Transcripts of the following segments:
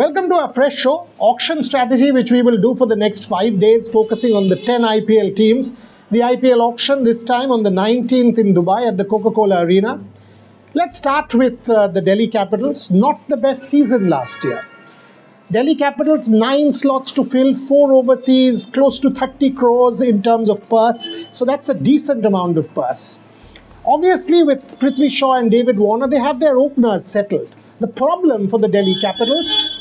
Welcome to our fresh show, Auction Strategy, which we will do for the next 5 days, focusing on the 10 IPL teams. The IPL auction this time on the 19th in Dubai at the Coca-Cola Arena. Let's start with the Delhi Capitals. Not the best season last year. Delhi Capitals, 9 slots to fill, 4 overseas, close to 30 crores in terms of purse. So that's a decent amount of purse. Obviously, with Prithvi Shaw and David Warner, they have their openers settled. The problem for the Delhi Capitals,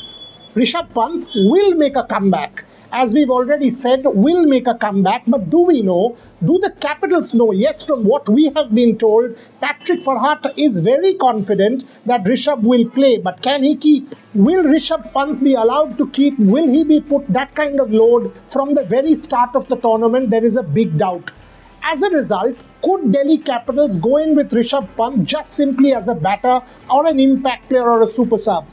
Rishabh Pant will make a comeback. As we've already said, will make a comeback. But do we know? Do the Capitals know? Yes, from what we have been told, Patrick Farhat is very confident that Rishabh will play. But can he keep? Will Rishabh Pant be allowed to keep? Will he be put that kind of load from the very start of the tournament? There is a big doubt. As a result, could Delhi Capitals go in with Rishabh Pant just simply as a batter or an impact player or a super sub?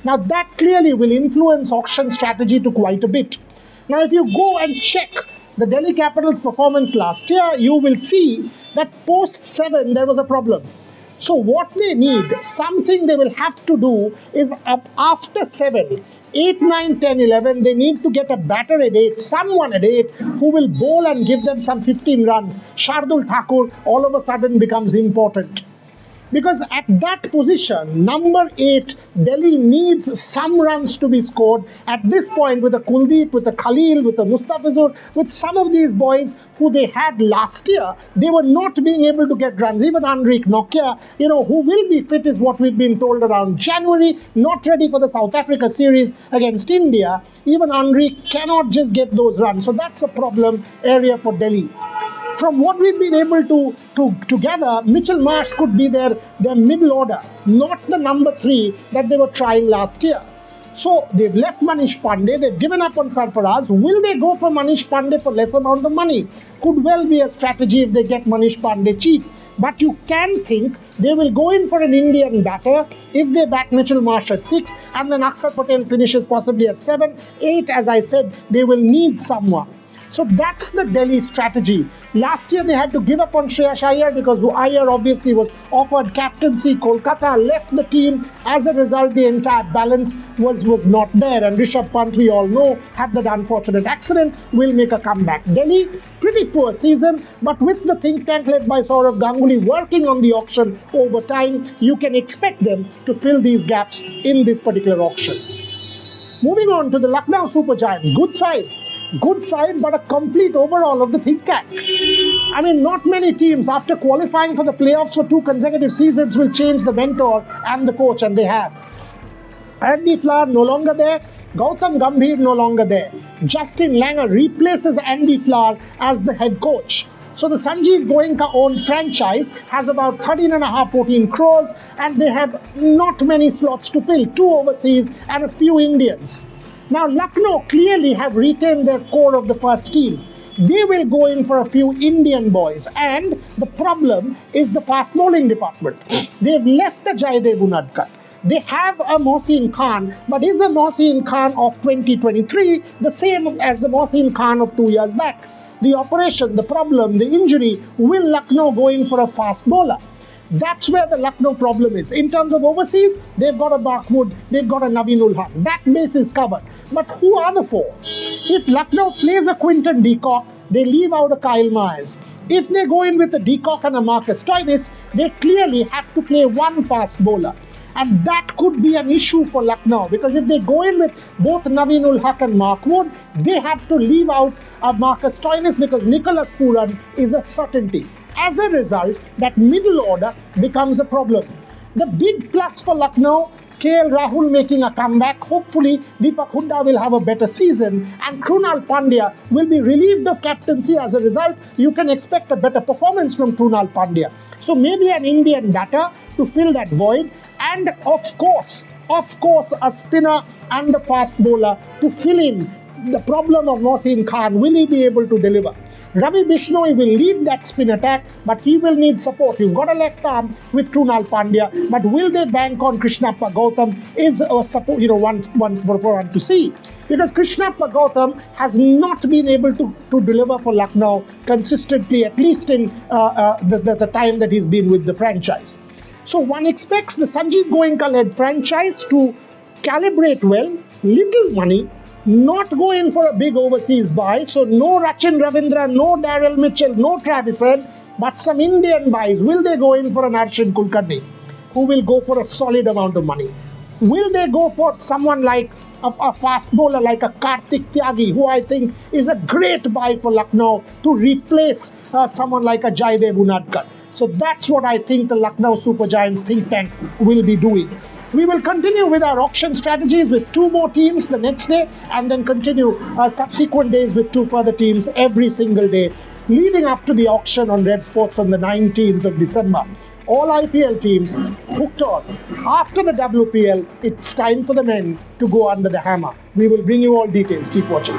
Now that clearly will influence auction strategy to quite a bit. Now if you go and check the Delhi Capitals performance last year, you will see that post 7 there was a problem. So what they need, something they will have to do is after 7, 8, 9, 10, 11, they need to get a batter at 8, someone at 8 who will bowl and give them some 15 runs. Shardul Thakur all of a sudden becomes important. Because at that position, number 8, Delhi needs some runs to be scored. At this point, with a Kuldeep, with a Khalil, with a Mustafizur, with some of these boys who they had last year, they were not being able to get runs. Even Anrique Nokia, who will be fit is what we've been told around January, not ready for the South Africa series against India. Even Anrique cannot just get those runs. So that's a problem area for Delhi. From what we've been able to gather, Mitchell Marsh could be their middle order, not the number 3 that they were trying last year. So they've left Manish Pandey, they've given up on Sarfaraz. Will they go for Manish Pandey for less amount of money? Could well be a strategy if they get Manish Pandey cheap. But you can think they will go in for an Indian batter if they bat Mitchell Marsh at 6 and then Akshar Patel finishes possibly at 7. 8, as I said, they will need someone. So that's the Delhi strategy. Last year they had to give up on Shreyas Iyer because Iyer obviously was offered captaincy. Kolkata left the team. As a result, the entire balance was not there. And Rishabh Pant, we all know, had that unfortunate accident, will make a comeback. Delhi, pretty poor season, but with the think tank led by Saurav Ganguly working on the auction over time, you can expect them to fill these gaps in this particular auction. Moving on to the Lucknow Super Giants. Good side, but a complete overall of the think tank. I mean, not many teams after qualifying for the playoffs for 2 consecutive seasons will change the mentor and the coach, and they have. Andy Flower no longer there. Gautam Gambhir no longer there. Justin Langer replaces Andy Flower as the head coach. So the Sanjeev Goenka-owned franchise has about 13.5, 14 crores, and they have not many slots to fill, 2 overseas and a few Indians. Now, Lucknow clearly have retained their core of the first team. They will go in for a few Indian boys. And the problem is the fast bowling department. They've left the Jaydev Unadkat. They have a Mohsin Khan, but is a Mohsin Khan of 2023 the same as the Mohsin Khan of 2 years back? The operation, the problem, the injury, will Lucknow go in for a fast bowler? That's where the Lucknow problem is. In terms of overseas, they've got a Bakhmud, they've got a Naveen ul Haq. That base is covered. But who are the 4? If Lucknow plays a Quinton de Kock, they leave out a Kyle Myers. If they go in with a de Kock and a Marcus Stoinis, they clearly have to play 1 fast bowler. And that could be an issue for Lucknow, because if they go in with both Naveen ul Haq and Mark Wood, they have to leave out a Marcus Stoinis because Nicholas Pooran is a certainty. As a result, that middle order becomes a problem. The big plus for Lucknow, KL Rahul making a comeback. Hopefully, Deepak Hooda will have a better season and Krunal Pandya will be relieved of captaincy. As a result, you can expect a better performance from Krunal Pandya. So maybe an Indian batter to fill that void, and of course, a spinner and a fast bowler to fill in the problem of Mohsin Khan. Will he be able to deliver? Ravi Bishnoi will lead that spin attack, but he will need support. You've got a left arm with Krunal Pandya, but will they bank on Krishnappa Gautam is a support, one to see. Because Krishnappa Gautam has not been able to deliver for Lucknow consistently, at least in the time that he's been with the franchise. So one expects the Sanjeev Goenka-led franchise to calibrate well, little money, not go in for a big overseas buy. So no Rachin Ravindra, no Daryl Mitchell, no Travis Head, but some Indian buys. Will they go in for an Arshin Kulkarni, who will go for a solid amount of money? Will they go for someone like a fast bowler like a Kartik Tyagi, who I think is a great buy for Lucknow to replace someone like a Jaidev Unadkar? So that's what I think the Lucknow Super Giants think tank will be doing. We will continue with our auction strategies with 2 more teams the next day, and then continue subsequent days with 2 further teams every single day, leading up to the auction on Revsportz on the 19th of December. All IPL teams hooked on. After the WPL, it's time for the men to go under the hammer. We will bring you all details. Keep watching.